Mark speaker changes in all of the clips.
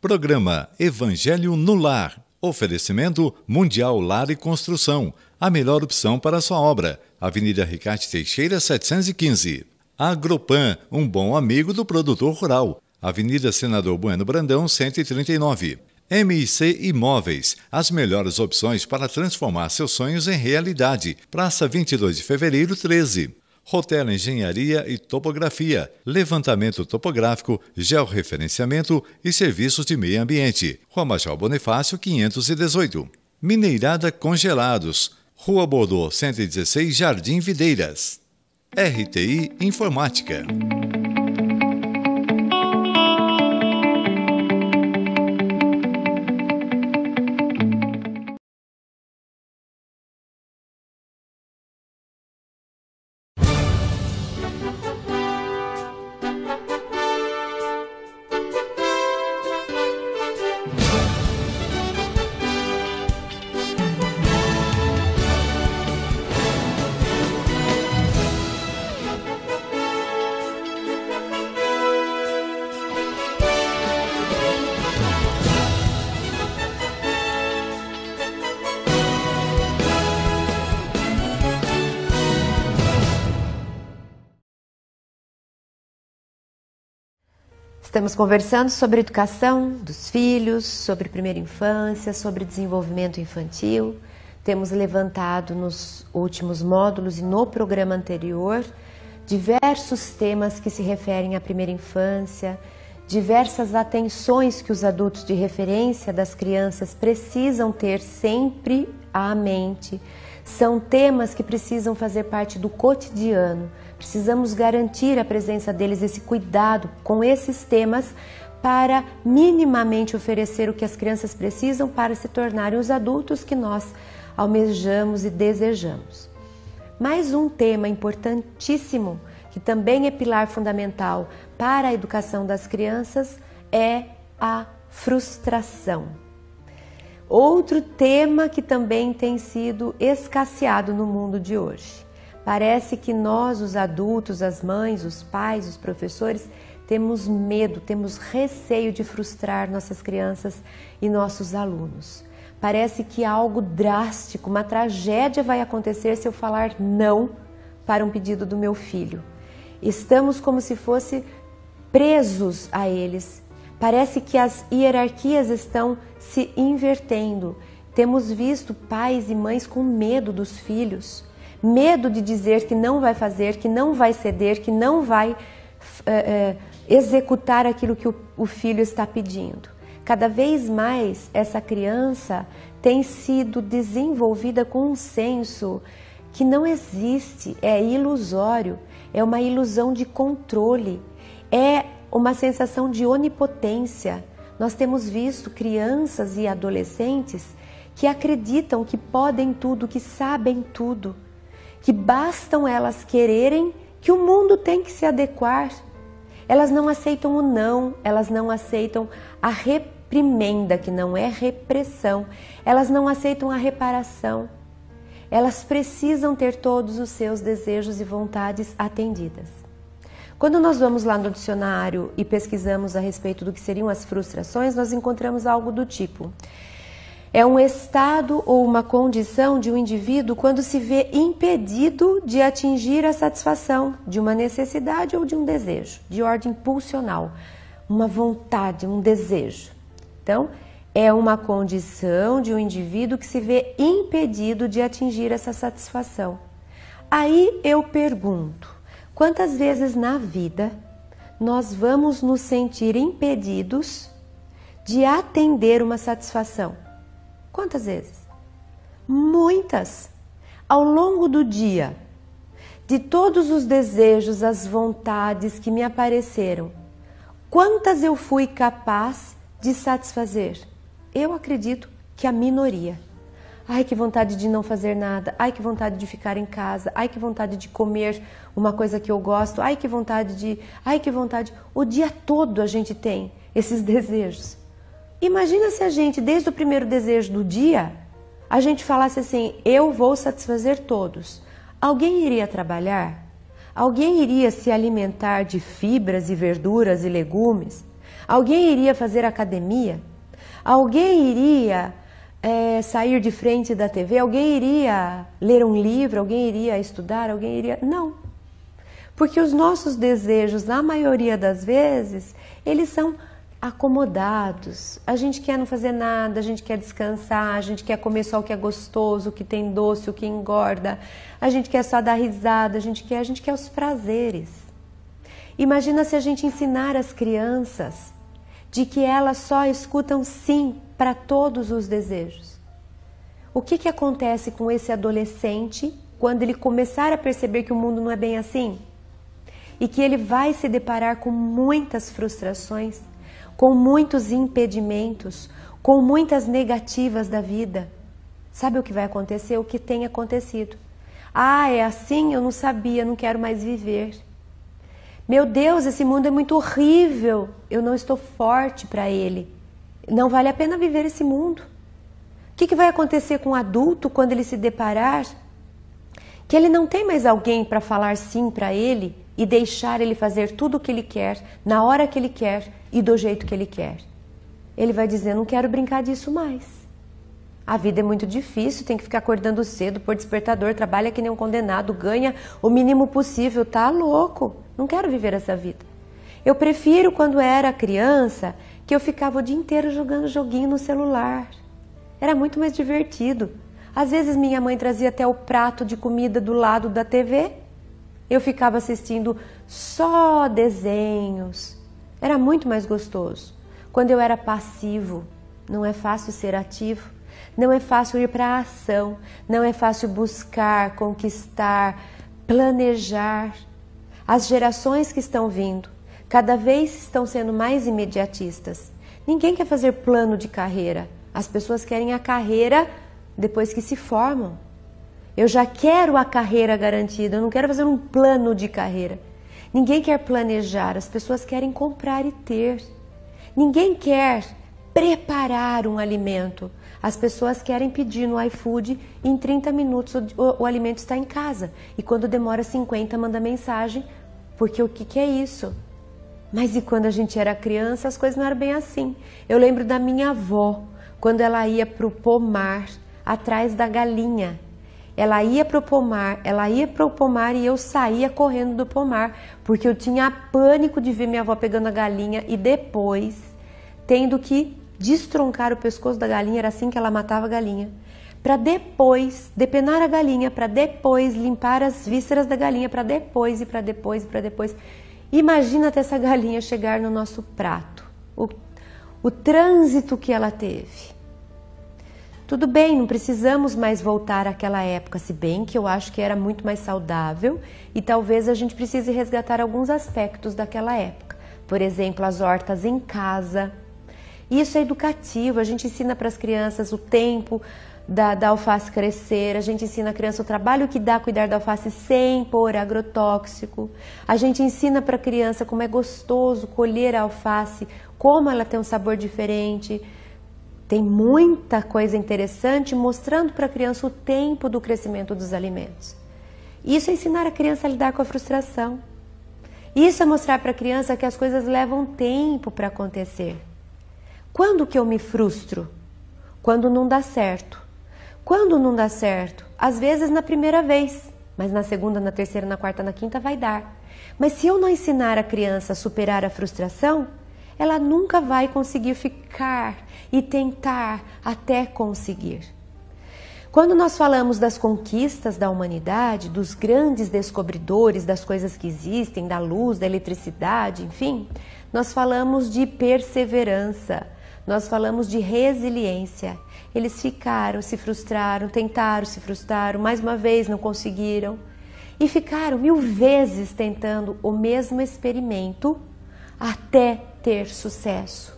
Speaker 1: Programa Evangelho no Lar. Oferecimento Mundial Lar e Construção. A melhor opção para a sua obra. Avenida Ricardo Teixeira, 715. Agropan, um bom amigo do produtor rural. Avenida Senador Bueno Brandão, 139. MIC Imóveis, as melhores opções para transformar seus sonhos em realidade. Praça 22 de Fevereiro, 13. Rotel Engenharia e Topografia, levantamento topográfico, georreferenciamento e serviços de meio ambiente. Rua Major Bonifácio, 518. Mineirada Congelados, Rua Bordeaux, 116, Jardim Videiras. RTI Informática.
Speaker 2: Estamos conversando sobre educação dos filhos, sobre primeira infância, sobre desenvolvimento infantil. Temos levantado nos últimos módulos e no programa anterior diversos temas que se referem à primeira infância, diversas atenções que os adultos de referência das crianças precisam ter sempre à mente. São temas que precisam fazer parte do cotidiano. Precisamos garantir a presença deles, esse cuidado com esses temas para minimamente oferecer o que as crianças precisam para se tornarem os adultos que nós almejamos e desejamos. Mais um tema importantíssimo, que também é pilar fundamental para a educação das crianças, é a frustração. Outro tema que também tem sido escasseado no mundo de hoje. Parece que nós, os adultos, as mães, os pais, os professores, temos medo, temos receio de frustrar nossas crianças e nossos alunos. Parece que algo drástico, uma tragédia vai acontecer se eu falar não para um pedido do meu filho. Estamos como se fosse presos a eles. Parece que as hierarquias estão se invertendo. Temos visto pais e mães com medo dos filhos. Medo de dizer que não vai fazer, que não vai ceder, que não vai executar aquilo que o filho está pedindo. Cada vez mais essa criança tem sido desenvolvida com um senso que não existe, é ilusório, é uma ilusão de controle, é uma sensação de onipotência. Nós temos visto crianças e adolescentes que acreditam que podem tudo, que sabem tudo, que bastam elas quererem, que o mundo tem que se adequar. Elas não aceitam o não, elas não aceitam a reprimenda, que não é repressão, elas não aceitam a reparação. Elas precisam ter todos os seus desejos e vontades atendidas. Quando nós vamos lá no dicionário e pesquisamos a respeito do que seriam as frustrações, nós encontramos algo do tipo: é um estado ou uma condição de um indivíduo quando se vê impedido de atingir a satisfação de uma necessidade ou de um desejo, de ordem pulsional, uma vontade, um desejo. Então, é uma condição de um indivíduo que se vê impedido de atingir essa satisfação. Aí eu pergunto, quantas vezes na vida nós vamos nos sentir impedidos de atender uma satisfação? Quantas vezes? Muitas. Ao longo do dia, de todos os desejos, as vontades que me apareceram, quantas eu fui capaz de satisfazer? Eu acredito que a minoria. Ai, que vontade de não fazer nada. Ai, que vontade de ficar em casa. Ai, que vontade de comer uma coisa que eu gosto. Ai, que vontade de... Ai, que vontade... O dia todo a gente tem esses desejos. Imagina se a gente, desde o primeiro desejo do dia, a gente falasse assim: eu vou satisfazer todos. Alguém iria trabalhar? Alguém iria se alimentar de fibras e verduras e legumes? Alguém iria fazer academia? Alguém iria sair de frente da TV? Alguém iria ler um livro? Alguém iria estudar? Alguém iria... Não. Porque os nossos desejos, na maioria das vezes, eles são acomodados. A gente quer não fazer nada, a gente quer descansar, a gente quer comer só o que é gostoso, o que tem doce, o que engorda. A gente quer só dar risada, a gente quer os prazeres. Imagina se a gente ensinar as crianças de que elas só escutam sim para todos os desejos. O que acontece com esse adolescente quando ele começar a perceber que o mundo não é bem assim? E que ele vai se deparar com muitas frustrações, com muitos impedimentos, com muitas negativas da vida. Sabe o que vai acontecer? O que tem acontecido. Ah, é assim? Eu não sabia, não quero mais viver. Meu Deus, esse mundo é muito horrível, eu não estou forte para ele. Não vale a pena viver esse mundo. O que vai acontecer com o adulto quando ele se deparar que ele não tem mais alguém para falar sim para ele e deixar ele fazer tudo o que ele quer, na hora que ele quer e do jeito que ele quer? Ele vai dizer, não quero brincar disso mais. A vida é muito difícil, tem que ficar acordando cedo, pôr despertador, trabalha que nem um condenado, ganha o mínimo possível, tá louco? Não quero viver essa vida. Eu prefiro quando era criança que eu ficava o dia inteiro jogando joguinho no celular. Era muito mais divertido. Às vezes minha mãe trazia até o prato de comida do lado da TV. Eu ficava assistindo só desenhos. Era muito mais gostoso. Quando eu era passivo, não é fácil ser ativo. Não é fácil ir para a ação. Não é fácil buscar, conquistar, planejar. As gerações que estão vindo, cada vez estão sendo mais imediatistas. Ninguém quer fazer plano de carreira. As pessoas querem a carreira depois que se formam. Eu já quero a carreira garantida, eu não quero fazer um plano de carreira. Ninguém quer planejar, as pessoas querem comprar e ter. Ninguém quer preparar um alimento. As pessoas querem pedir no iFood e em 30 minutos o alimento está em casa. E quando demora 50, manda mensagem, porque o que é isso? Mas e quando a gente era criança, as coisas não eram bem assim. Eu lembro da minha avó, quando ela ia para o pomar, atrás da galinha. Ela ia para o pomar e eu saía correndo do pomar, porque eu tinha pânico de ver minha avó pegando a galinha e depois tendo que destroncar o pescoço da galinha. Era assim que ela matava a galinha, para depois depenar a galinha, para depois limpar as vísceras da galinha, para depois e para depois e para depois. Imagina até essa galinha chegar no nosso prato, o trânsito que ela teve. Tudo bem, não precisamos mais voltar àquela época, se bem que eu acho que era muito mais saudável e talvez a gente precise resgatar alguns aspectos daquela época. Por exemplo, as hortas em casa. Isso é educativo, a gente ensina para as crianças o tempo da alface crescer, a gente ensina a criança o trabalho que dá cuidar da alface sem pôr agrotóxico. A gente ensina para a criança como é gostoso colher a alface, como ela tem um sabor diferente. Tem muita coisa interessante mostrando para a criança o tempo do crescimento dos alimentos. Isso é ensinar a criança a lidar com a frustração. Isso é mostrar para a criança que as coisas levam tempo para acontecer. Quando que eu me frustro? Quando não dá certo. Quando não dá certo? Às vezes na primeira vez, mas na segunda, na terceira, na quarta, na quinta vai dar. Mas se eu não ensinar a criança a superar a frustração, ela nunca vai conseguir ficar e tentar até conseguir. Quando nós falamos das conquistas da humanidade, dos grandes descobridores das coisas que existem, da luz, da eletricidade, enfim, nós falamos de perseverança, nós falamos de resiliência. Eles ficaram, se frustraram, tentaram, se frustraram, mais uma vez não conseguiram e ficaram 1000 vezes tentando o mesmo experimento até ter sucesso.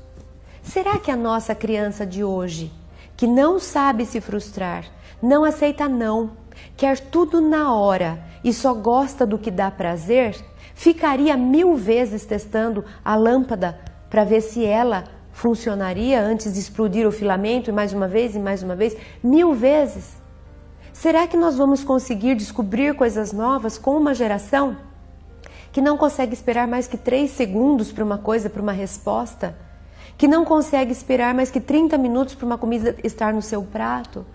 Speaker 2: Será que a nossa criança de hoje, que não sabe se frustrar, não aceita não, quer tudo na hora e só gosta do que dá prazer, ficaria 1000 vezes testando a lâmpada para ver se ela funcionaria antes de explodir o filamento e mais uma vez, 1000 vezes? Será que nós vamos conseguir descobrir coisas novas com uma geração que não consegue esperar mais que 3 segundos para uma coisa, para uma resposta, que não consegue esperar mais que 30 minutos para uma comida estar no seu prato.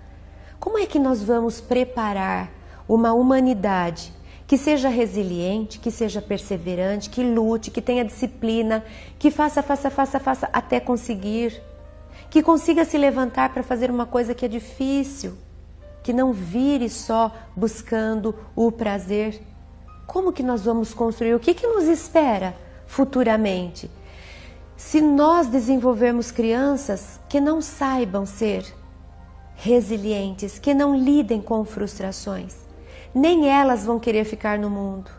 Speaker 2: Como é que nós vamos preparar uma humanidade que seja resiliente, que seja perseverante, que lute, que tenha disciplina, que faça até conseguir, que consiga se levantar para fazer uma coisa que é difícil, que não vire só buscando o prazer? Como que nós vamos construir? O que nos espera futuramente? Se nós desenvolvermos crianças que não saibam ser resilientes, que não lidem com frustrações, nem elas vão querer ficar no mundo,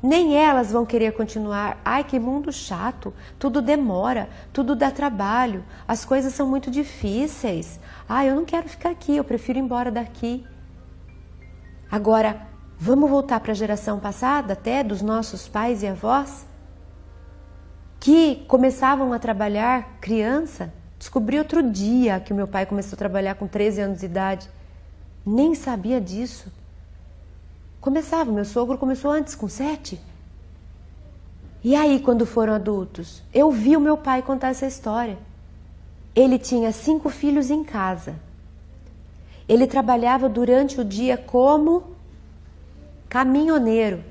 Speaker 2: nem elas vão querer continuar. Ai, que mundo chato, tudo demora, tudo dá trabalho, as coisas são muito difíceis. Ai, eu não quero ficar aqui, eu prefiro ir embora daqui. Agora, vamos voltar para a geração passada, até dos nossos pais e avós, que começavam a trabalhar criança. Descobri outro dia que o meu pai começou a trabalhar com 13 anos de idade. Nem sabia disso. Meu sogro começou antes, com 7. E aí, quando foram adultos, eu vi o meu pai contar essa história. Ele tinha 5 filhos em casa. Ele trabalhava durante o dia como caminhoneiro.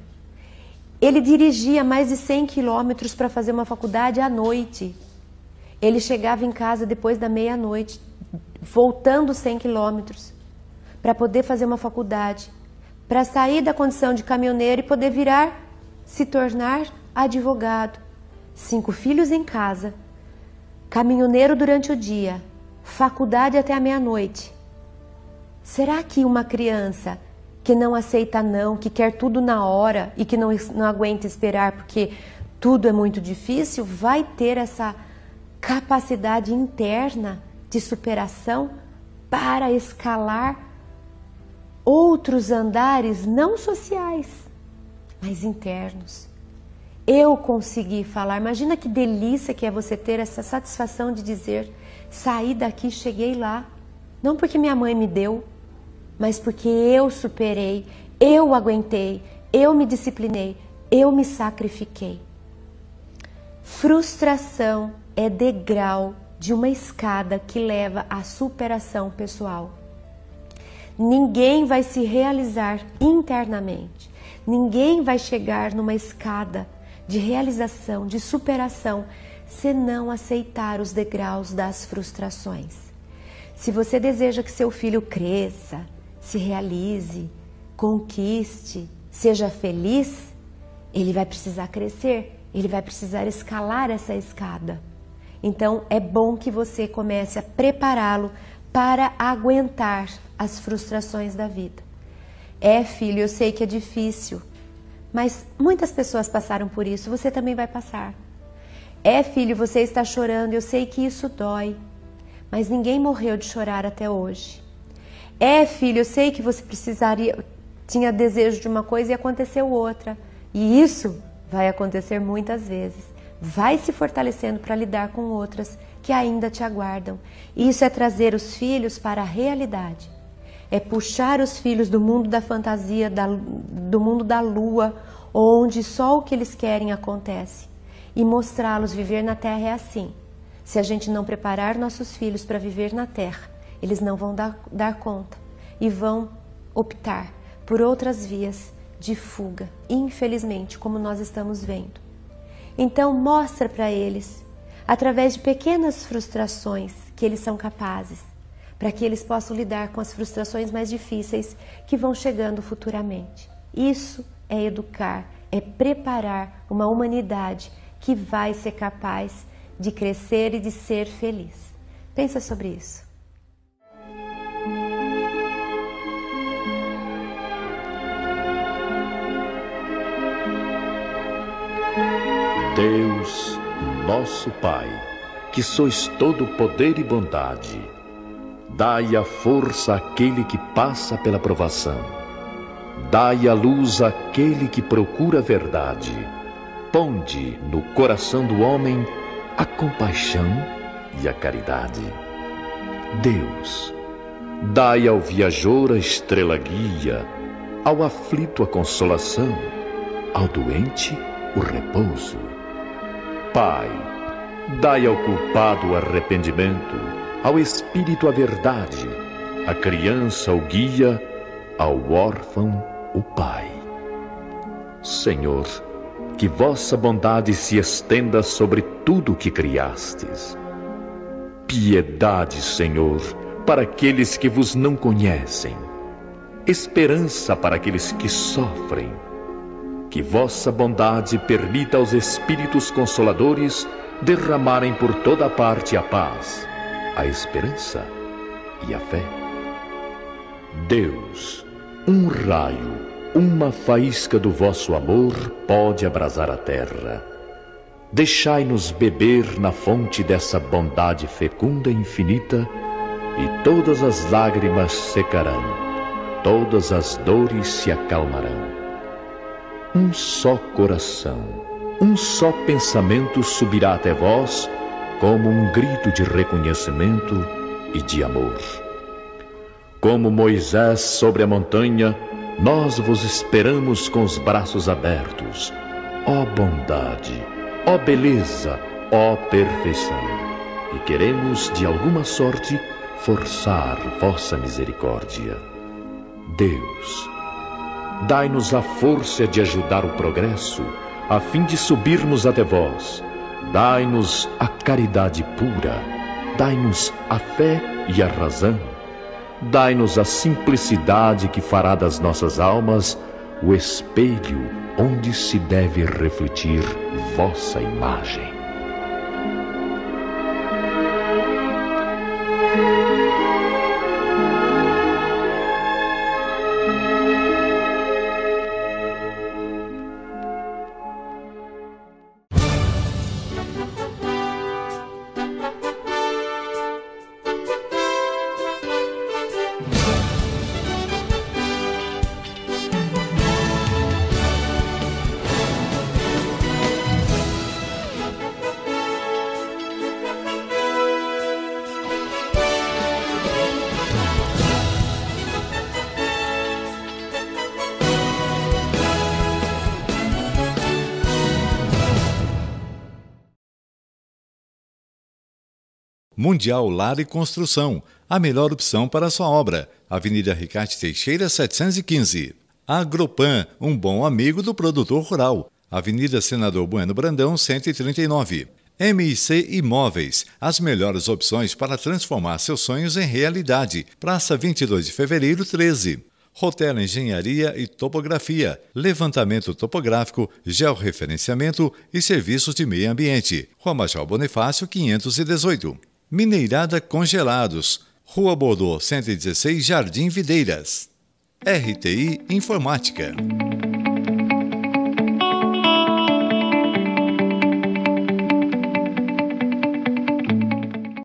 Speaker 2: Ele dirigia mais de 100 quilômetros para fazer uma faculdade à noite. Ele chegava em casa depois da meia-noite, voltando 100 quilômetros, para poder fazer uma faculdade, para sair da condição de caminhoneiro e poder se tornar advogado. 5 filhos em casa, caminhoneiro durante o dia, faculdade até a meia-noite. Será que uma criança que não aceita não, que quer tudo na hora e que não aguenta esperar porque tudo é muito difícil, vai ter essa capacidade interna de superação para escalar outros andares não sociais, mas internos? Eu consegui falar. Imagina que delícia que é você ter essa satisfação de dizer: saí daqui, cheguei lá, não porque minha mãe me deu, mas porque eu superei, eu aguentei, eu me disciplinei, eu me sacrifiquei. Frustração é degrau de uma escada que leva à superação pessoal. Ninguém vai se realizar internamente, ninguém vai chegar numa escada de realização, de superação, se não aceitar os degraus das frustrações. Se você deseja que seu filho cresça, se realize, conquiste, seja feliz, ele vai precisar crescer, ele vai precisar escalar essa escada. Então é bom que você comece a prepará-lo para aguentar as frustrações da vida. Filho, eu sei que é difícil, mas muitas pessoas passaram por isso, você também vai passar. Filho, você está chorando, eu sei que isso dói, mas ninguém morreu de chorar até hoje. Filho, eu sei que você tinha desejo de uma coisa e aconteceu outra. E isso vai acontecer muitas vezes. Vai se fortalecendo para lidar com outras que ainda te aguardam. Isso é trazer os filhos para a realidade. É puxar os filhos do mundo da fantasia, do mundo da lua, onde só o que eles querem acontece. E mostrá-los viver na terra é assim. Se a gente não preparar nossos filhos para viver na terra, eles não vão dar conta e vão optar por outras vias de fuga, infelizmente, como nós estamos vendo. Então mostra para eles, através de pequenas frustrações, que eles são capazes, para que eles possam lidar com as frustrações mais difíceis que vão chegando futuramente. Isso é educar, é preparar uma humanidade que vai ser capaz de crescer e de ser feliz. Pensa sobre isso.
Speaker 3: Deus, nosso Pai, que sois todo poder e bondade, dai a força àquele que passa pela provação, dai a luz àquele que procura a verdade, ponde no coração do homem a compaixão e a caridade. Deus, dai ao viajor a estrela guia, ao aflito a consolação, ao doente o repouso. Pai, dai ao culpado o arrependimento, ao espírito a verdade, à criança o guia, ao órfão o pai. Senhor, que vossa bondade se estenda sobre tudo o que criastes. Piedade, Senhor, para aqueles que vos não conhecem. Esperança para aqueles que sofrem. Que vossa bondade permita aos Espíritos Consoladores derramarem por toda parte a paz, a esperança e a fé. Deus, um raio, uma faísca do vosso amor pode abrasar a terra. Deixai-nos beber na fonte dessa bondade fecunda e infinita, e todas as lágrimas secarão, todas as dores se acalmarão. Um só coração, um só pensamento subirá até vós, como um grito de reconhecimento e de amor. Como Moisés sobre a montanha, nós vos esperamos com os braços abertos. Ó bondade, ó beleza, ó perfeição. E queremos, de alguma sorte, forçar vossa misericórdia. Deus, dai-nos a força de ajudar o progresso, a fim de subirmos até vós. Dai-nos a caridade pura, dai-nos a fé e a razão. Dai-nos a simplicidade que fará das nossas almas o espelho onde se deve refletir vossa imagem.
Speaker 1: Mundial Lar e Construção, a melhor opção para a sua obra. Avenida Ricardo Teixeira, 715. Agropan, um bom amigo do produtor rural. Avenida Senador Bueno Brandão, 139. MIC Imóveis, as melhores opções para transformar seus sonhos em realidade. Praça 22 de Fevereiro, 13. Rotel Engenharia e Topografia, levantamento topográfico, georreferenciamento e serviços de meio ambiente. Rua Major Bonifácio, 518. Mineirada Congelados, Rua Bordeaux 116, Jardim Videiras. RTI Informática.